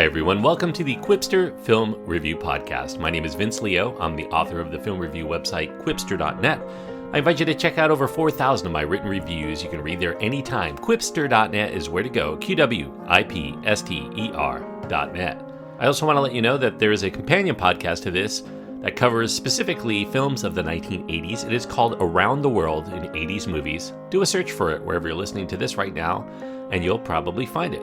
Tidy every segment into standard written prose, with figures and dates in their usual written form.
everyone. Welcome to the Quipster Film Review Podcast. My name is Vince Leo. I'm the author of the film review website, Quipster.net. I invite you to check out over 4,000 of my written reviews. You can read there anytime. Quipster.net is where to go. QWIPSTER.net. I also want to let you know that there is a companion podcast to this that covers specifically films of the 1980s. It is called Around the World in 80s Movies. Do a search for it wherever you're listening to this right now, and you'll probably find it.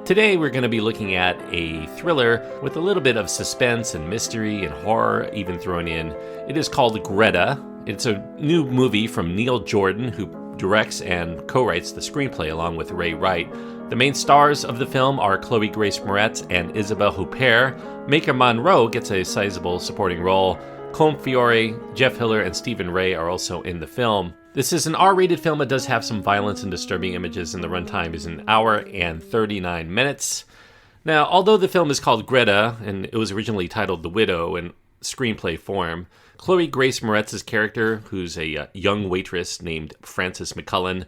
Today we're going to be looking at a thriller with a little bit of suspense and mystery and horror even thrown in. It is called Greta. It's a new movie from Neil Jordan, who directs and co-writes the screenplay along with Ray Wright. The main stars of the film are Grace Moretz and Isabelle Huppert. Maika Monroe gets a sizable supporting role. Colm Fiore, Jeff Hiller, and Stephen Ray are also in the film. This is an R-rated film. It does have some violence and disturbing images, and the runtime is an hour and 39 minutes. Now, although the film is called Greta, and it was originally titled The Widow in screenplay form, Grace Moretz's character, who's a young waitress named Frances McCullen,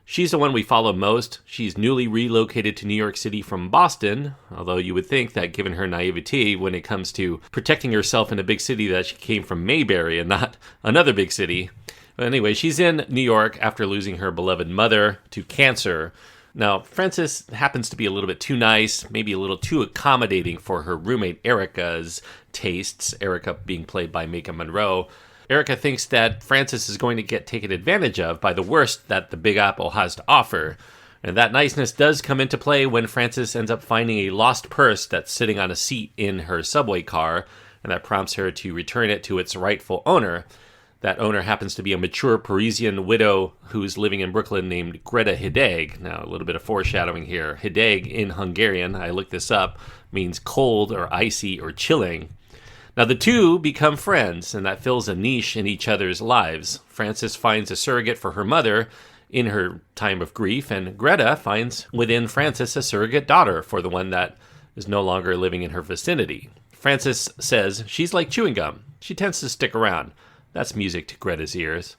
she's the one we follow most. She's newly relocated to New York City from Boston, although you would think that given her naivety when it comes to protecting herself in a big city that she came from Mayberry and not another big city. But anyway, she's in New York after losing her beloved mother to cancer. Now, Frances happens to be a little bit too nice, maybe a little too accommodating for her roommate Erica's tastes, Erica being played by Maika Monroe. Erica thinks that Frances is going to get taken advantage of by the worst that the Big Apple has to offer. And that niceness does come into play when Frances ends up finding a lost purse that's sitting on a seat in her subway car, and that prompts her to return it to its rightful owner. That owner happens to be a mature Parisian widow who's living in Brooklyn named Greta Hideg. Now, a little bit of foreshadowing here. Hideg in Hungarian, I looked this up, means cold or icy or chilling. Now, the two become friends, and that fills a niche in each other's lives. Frances finds a surrogate for her mother in her time of grief, and Greta finds within Frances a surrogate daughter for the one that is no longer living in her vicinity. Frances says she's like chewing gum. She tends to stick around. That's music to Greta's ears.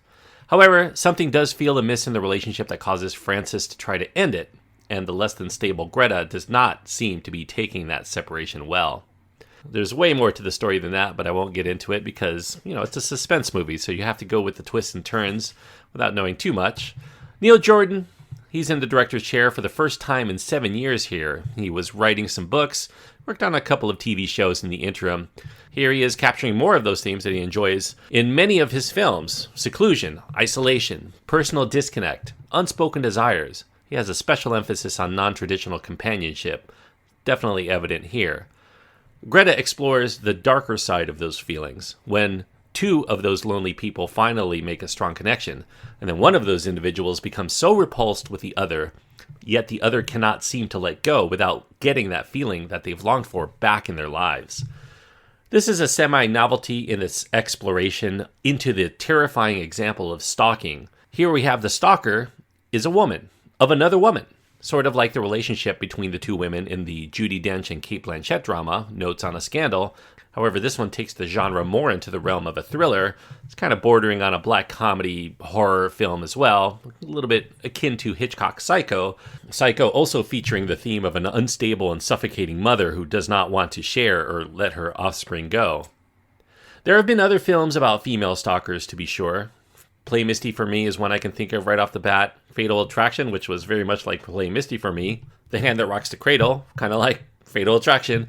However, something does feel amiss in the relationship that causes Frances to try to end it, and the less than stable Greta does not seem to be taking that separation well. There's way more to the story than that, but I won't get into it because, it's a suspense movie, so you have to go with the twists and turns without knowing too much. Neil Jordan, he's in the director's chair for the first time in 7 years here. He was writing some books, worked on a couple of TV shows in the interim. Here he is capturing more of those themes that he enjoys in many of his films: seclusion, isolation, personal disconnect, unspoken desires. He has a special emphasis on non-traditional companionship, definitely evident here. Greta explores the darker side of those feelings when two of those lonely people finally make a strong connection, and then one of those individuals becomes so repulsed with the other, yet the other cannot seem to let go without getting that feeling that they've longed for back in their lives. This is a semi-novelty in its exploration into the terrifying example of stalking. Here we have the stalker is a woman of another woman, sort of like the relationship between the two women in the Judi Dench and Cate Blanchett drama, Notes on a Scandal. However, this one takes the genre more into the realm of a thriller. It's kind of bordering on a black comedy horror film as well, a little bit akin to Hitchcock's Psycho. Psycho also featuring the theme of an unstable and suffocating mother who does not want to share or let her offspring go. There have been other films about female stalkers, to be sure. Play Misty for Me is one I can think of right off the bat. Fatal Attraction, which was very much like Play Misty for Me. The Hand That Rocks the Cradle, kind of like Fatal Attraction.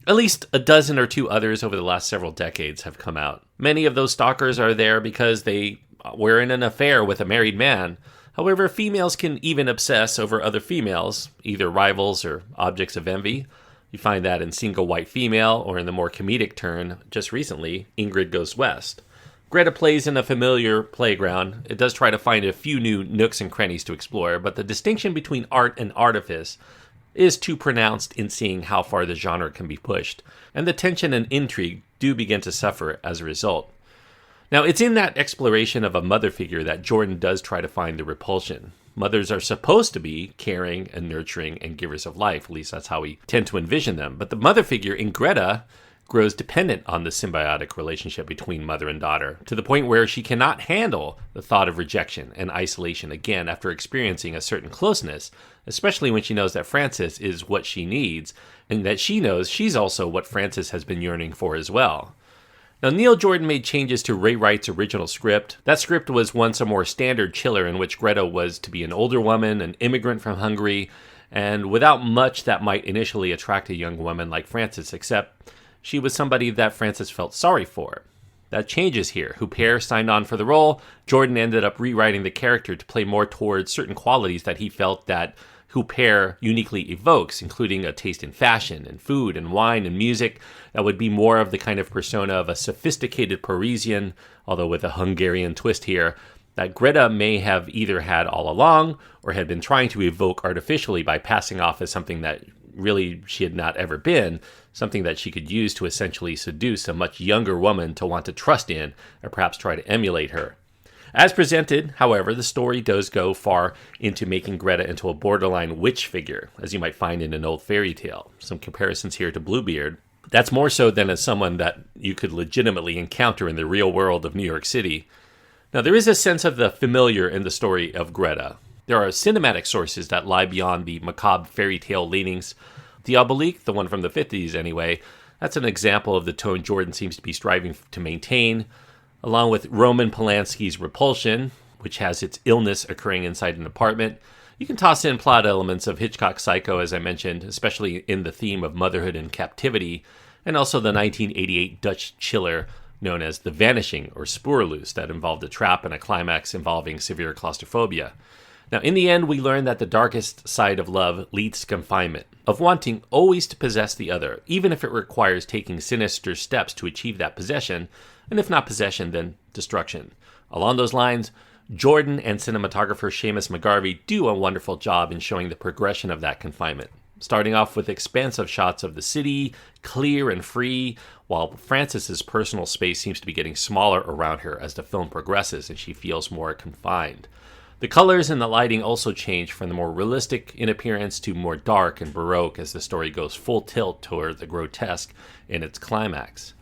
At least a dozen or two others over the last several decades have come out. Many of those stalkers are there because they were in an affair with a married man. However, females can even obsess over other females, either rivals or objects of envy. You find that in Single White Female, or in the more comedic turn, just recently, Ingrid Goes West. Greta plays in a familiar playground. It does try to find a few new nooks and crannies to explore, but the distinction between art and artifice is too pronounced in seeing how far the genre can be pushed, and the tension and intrigue do begin to suffer as a result. Now, it's in that exploration of a mother figure that Jordan does try to find the repulsion. Mothers are supposed to be caring and nurturing and givers of life, at least that's how we tend to envision them. But the mother figure in Greta grows dependent on the symbiotic relationship between mother and daughter, to the point where she cannot handle the thought of rejection and isolation again after experiencing a certain closeness, especially when she knows that Frances is what she needs, and that she knows she's also what Frances has been yearning for as well. Now, Neil Jordan made changes to Ray Wright's original script. That script was once a more standard chiller in which Greta was to be an older woman, an immigrant from Hungary, and without much that might initially attract a young woman like Frances, except she was somebody that Frances felt sorry for. That changes here. Huppert signed on for the role. Jordan ended up rewriting the character to play more towards certain qualities that he felt that Huppert uniquely evokes, including a taste in fashion and food and wine and music that would be more of the kind of persona of a sophisticated Parisian, although with a Hungarian twist here, that Greta may have either had all along or had been trying to evoke artificially by passing off as something that really she had not ever been, something that she could use to essentially seduce a much younger woman to want to trust in or perhaps try to emulate her. As presented, however, the story does go far into making Greta into a borderline witch figure, as you might find in an old fairy tale. Some comparisons here to Bluebeard. That's more so than as someone that you could legitimately encounter in the real world of New York City. Now, there is a sense of the familiar in the story of Greta. There are cinematic sources that lie beyond the macabre fairy tale leanings. Diabolique, the one from the 50s anyway, that's an example of the tone Jordan seems to be striving to maintain, along with Roman Polanski's Repulsion, which has its illness occurring inside an apartment. You can toss in plot elements of Hitchcock's Psycho, as I mentioned, especially in the theme of motherhood and captivity, and also the 1988 Dutch chiller known as The Vanishing, or Spoorloos, that involved a trap and a climax involving severe claustrophobia. Now, in the end, we learn that the darkest side of love leads to confinement, of wanting always to possess the other, even if it requires taking sinister steps to achieve that possession, and if not possession, then destruction. Along those lines, Jordan and cinematographer Seamus McGarvey do a wonderful job in showing the progression of that confinement, starting off with expansive shots of the city, clear and free, while Frances's personal space seems to be getting smaller around her as the film progresses and she feels more confined. The colors and the lighting also change from the more realistic in appearance to more dark and baroque as the story goes full tilt toward the grotesque in its climax.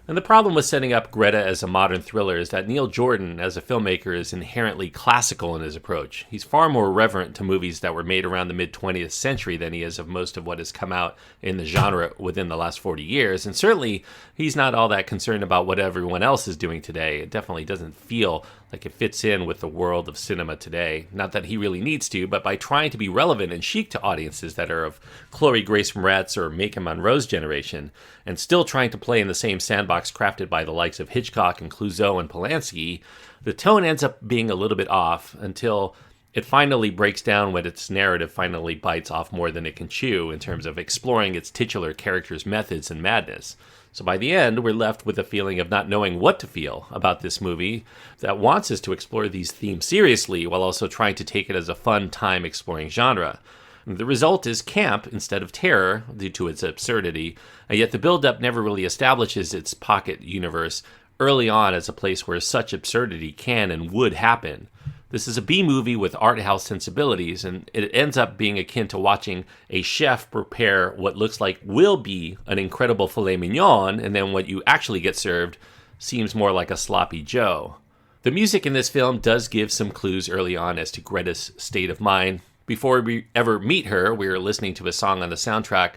And the problem with setting up Greta as a modern thriller is that Neil Jordan, as a filmmaker, is inherently classical in his approach. He's far more reverent to movies that were made around the mid-20th century than he is of most of what has come out in the genre within the last 40 years. And certainly, he's not all that concerned about what everyone else is doing today. It definitely doesn't feel like it fits in with the world of cinema today. Not that he really needs to, but by trying to be relevant and chic to audiences that are of Chloe Grace Moretz or Maika Monroe's generation, and still trying to play in the same sandbox crafted by the likes of Hitchcock and Clouseau and Polanski, the tone ends up being a little bit off until it finally breaks down when its narrative finally bites off more than it can chew in terms of exploring its titular character's methods and madness. So by the end, we're left with a feeling of not knowing what to feel about this movie that wants us to explore these themes seriously while also trying to take it as a fun time exploring genre. The result is camp instead of terror due to its absurdity, and yet the build-up never really establishes its pocket universe early on as a place where such absurdity can and would happen. This is a B-movie with art house sensibilities, and it ends up being akin to watching a chef prepare what looks like will be an incredible filet mignon, and then what you actually get served seems more like a sloppy Joe. The music in this film does give some clues early on as to Greta's state of mind. Before we ever meet her, we're listening to a song on the soundtrack.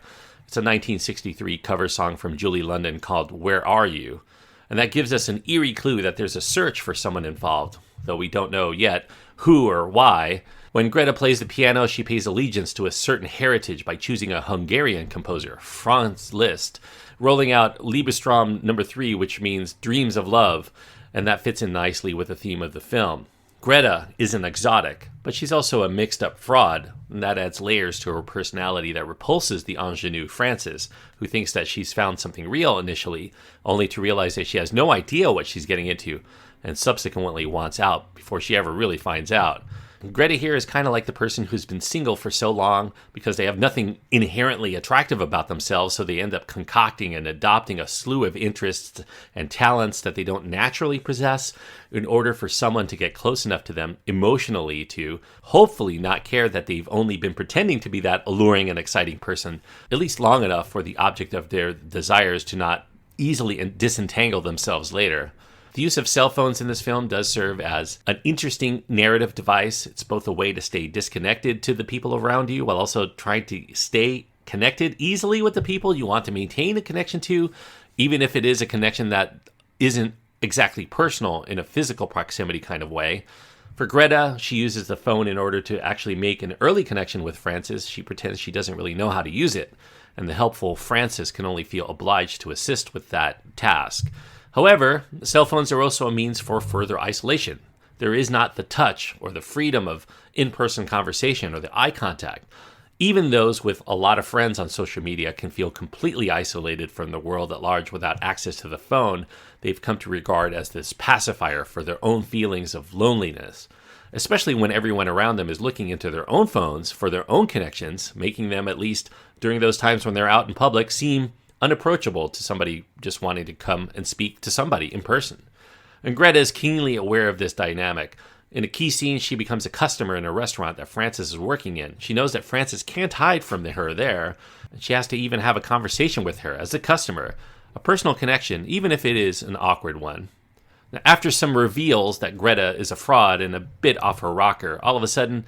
It's a 1963 cover song from Julie London called Where Are You? And that gives us an eerie clue that there's a search for someone involved, though we don't know yet who or why. When Greta plays the piano, she pays allegiance to a certain heritage by choosing a Hungarian composer, Franz Liszt, rolling out Liebestraum No. 3, which means dreams of love, and that fits in nicely with the theme of the film. Greta isn't exotic, but she's also a mixed-up fraud, and that adds layers to her personality that repulses the ingenue Frances, who thinks that she's found something real initially, only to realize that she has no idea what she's getting into, and subsequently wants out before she ever really finds out. Greta here is kind of like the person who's been single for so long because they have nothing inherently attractive about themselves, so they end up concocting and adopting a slew of interests and talents that they don't naturally possess in order for someone to get close enough to them emotionally to hopefully not care that they've only been pretending to be that alluring and exciting person, at least long enough for the object of their desires to not easily disentangle themselves later. The use of cell phones in this film does serve as an interesting narrative device. It's both a way to stay disconnected to the people around you while also trying to stay connected easily with the people you want to maintain a connection to, even if it is a connection that isn't exactly personal in a physical proximity kind of way. For Greta, she uses the phone in order to actually make an early connection with Frances. She pretends she doesn't really know how to use it, and the helpful Frances can only feel obliged to assist with that task. However, cell phones are also a means for further isolation. There is not the touch or the freedom of in-person conversation or the eye contact. Even those with a lot of friends on social media can feel completely isolated from the world at large without access to the phone they've come to regard as this pacifier for their own feelings of loneliness, especially when everyone around them is looking into their own phones for their own connections, making them, at least during those times when they're out in public, seem unapproachable to somebody just wanting to come and speak to somebody in person. And Greta is keenly aware of this dynamic. In a key scene, she becomes a customer in a restaurant that Frances is working in. She knows that Frances can't hide from her there, and she has to even have a conversation with her as a customer, a personal connection, even if it is an awkward one. Now, after some reveals that Greta is a fraud and a bit off her rocker, all of a sudden,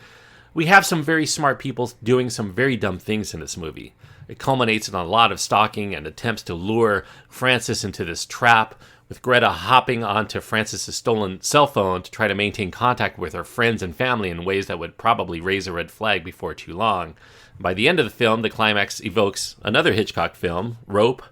we have some very smart people doing some very dumb things in this movie. It culminates in a lot of stalking and attempts to lure Frances into this trap, with Greta hopping onto Frances' stolen cell phone to try to maintain contact with her friends and family in ways that would probably raise a red flag before too long. By the end of the film, the climax evokes another Hitchcock film, Rope,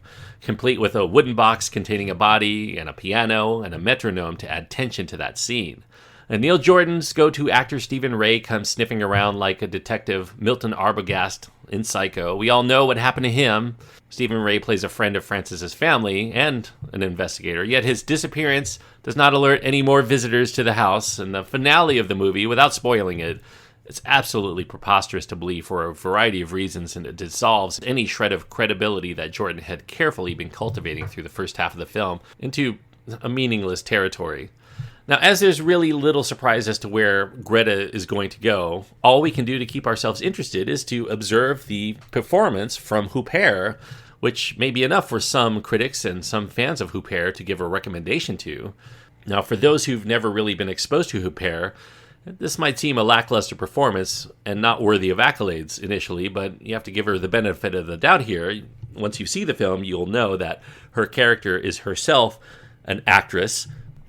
complete with a wooden box containing a body and a piano and a metronome to add tension to that scene. And Neil Jordan's go-to actor Stephen Ray comes sniffing around like a detective Milton Arbogast in Psycho. We all know what happened to him. Stephen Ray plays a friend of Frances's family and an investigator, yet his disappearance does not alert any more visitors to the house. And the finale of the movie, without spoiling it, it's absolutely preposterous to believe for a variety of reasons, and it dissolves any shred of credibility that Jordan had carefully been cultivating through the first half of the film into a meaningless territory. Now, as there's really little surprise as to where Greta is going to go, all we can do to keep ourselves interested is to observe the performance from Huppert, which may be enough for some critics and some fans of Huppert to give a recommendation to. Now, for those who've never really been exposed to Huppert, this might seem a lackluster performance and not worthy of accolades initially, but you have to give her the benefit of the doubt here. Once you see the film, you'll know that her character is herself an actress.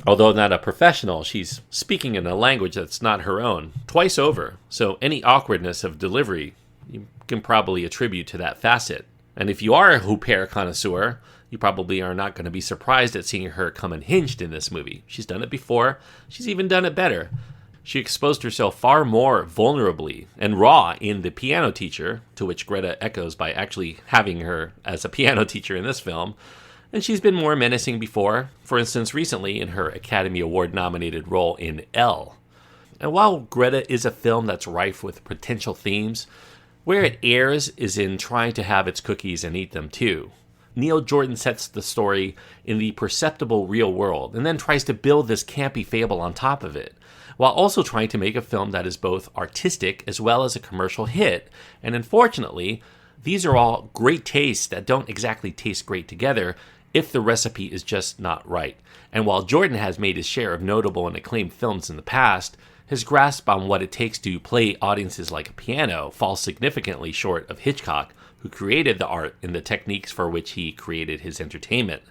Although not a professional, she's speaking in a language that's not her own, twice over. So any awkwardness of delivery, you can probably attribute to that facet. And if you are a Huppert connoisseur, you probably are not going to be surprised at seeing her come unhinged in this movie. She's done it before. She's even done it better. She exposed herself far more vulnerably and raw in The Piano Teacher, to which Greta echoes by actually having her as a piano teacher in this film. And she's been more menacing before, for instance, recently in her Academy Award-nominated role in Elle. And while Greta is a film that's rife with potential themes, where it errs is in trying to have its cookies and eat them too. Neil Jordan sets the story in the perceptible real world, and then tries to build this campy fable on top of it, while also trying to make a film that is both artistic as well as a commercial hit. And unfortunately, these are all great tastes that don't exactly taste great together, if the recipe is just not right. And while Jordan has made his share of notable and acclaimed films in the past, his grasp on what it takes to play audiences like a piano falls significantly short of Hitchcock, who created the art and the techniques for which he created his entertainment.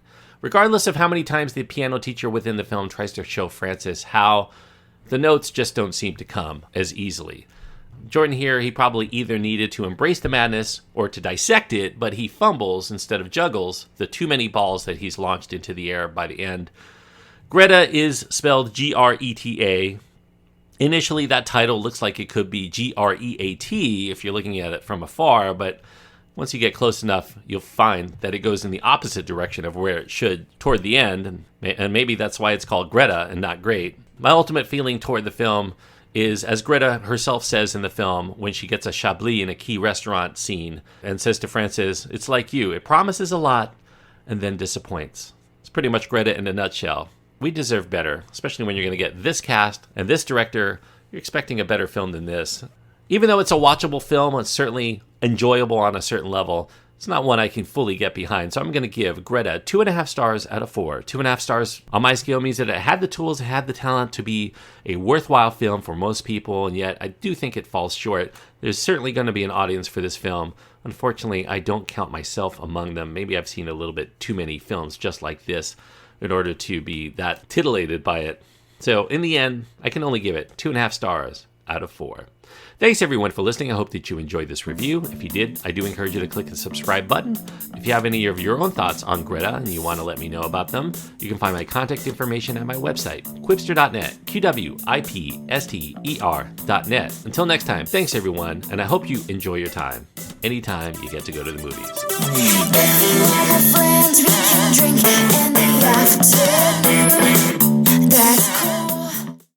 Regardless of how many times the piano teacher within the film tries to show Frances how, the notes just don't seem to come as easily. Jordan here, he probably either needed to embrace the madness or to dissect it, but he fumbles instead of juggles the too many balls that he's launched into the air by the end. Greta is spelled Greta. Initially, that title looks like it could be Great if you're looking at it from afar, but once you get close enough, you'll find that it goes in the opposite direction of where it should toward the end, and maybe that's why it's called Greta and not Great. My ultimate feeling toward the film is, as Greta herself says in the film when she gets a Chablis in a key restaurant scene and says to Frances, "It's like you, it promises a lot and then disappoints." It's pretty much Greta in a nutshell. We deserve better, especially when you're going to get this cast and this director. You're expecting a better film than this. Even though it's a watchable film, it's certainly enjoyable on a certain level. It's not one I can fully get behind, so I'm going to give Greta 2.5 stars out of 4. 2.5 stars on my scale means that it had the tools, it had the talent to be a worthwhile film for most people, and yet I do think it falls short. There's certainly going to be an audience for this film. Unfortunately, I don't count myself among them. Maybe I've seen a little bit too many films just like this in order to be that titillated by it. So in the end, I can only give it 2.5 stars out of 4. Thanks everyone for listening. I hope that you enjoyed this review. If you did, I do encourage you to click the subscribe button. If you have any of your own thoughts on Greta and you want to let me know about them, you can find my contact information at my website, quipster.net, QWIPSTER.net. Until next time, thanks everyone, and I hope you enjoy your time. Anytime you get to go to the movies. Friends, we can drink in the afternoon. That's cool.